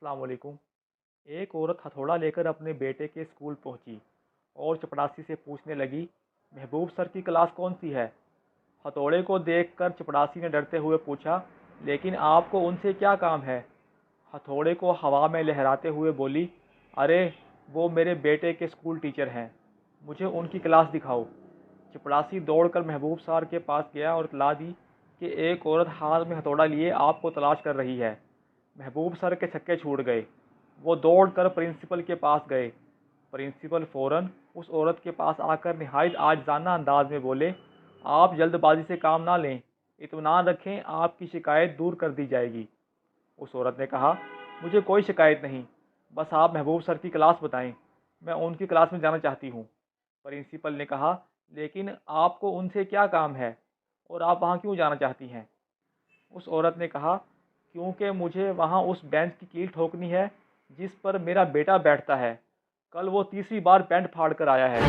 अस्सलाम वालेकुम। एक औरत हथौड़ा लेकर अपने बेटे के स्कूल पहुंची और चपड़ासी से पूछने लगी, महबूब सर की क्लास कौन सी है? हथौड़े को देखकर चपड़ासी ने डरते हुए पूछा, लेकिन आपको उनसे क्या काम है? हथौड़े को हवा में लहराते हुए बोली, अरे वो मेरे बेटे के स्कूल टीचर हैं, मुझे उनकी क्लास दिखाओ। चपड़ासी दौड़कर महबूब सर के पास गया और इतला दी कि एक औरत हाथ में हथौड़ा लिए आपको तलाश कर रही है। महबूब सर के छक्के छूट गए। वो दौड़कर प्रिंसिपल के पास गए। प्रिंसिपल फौरन उस औरत के पास आकर निहायत आजिज़ाना अंदाज में बोले, आप जल्दबाजी से काम ना लें, इत्मीनान रखें, आपकी शिकायत दूर कर दी जाएगी। उस औरत ने कहा, मुझे कोई शिकायत नहीं, बस आप महबूब सर की क्लास बताएं, मैं उनकी क्लास में जाना चाहती हूँ। प्रिंसिपल ने कहा, लेकिन आपको उनसे क्या काम है और आप वहाँ क्यों जाना चाहती हैं? उस औरत ने कहा, क्योंकि मुझे वहाँ उस बेंच की कील ठोकनी है जिस पर मेरा बेटा बैठता है। कल वो तीसरी बार पैंट फाड़ कर आया है।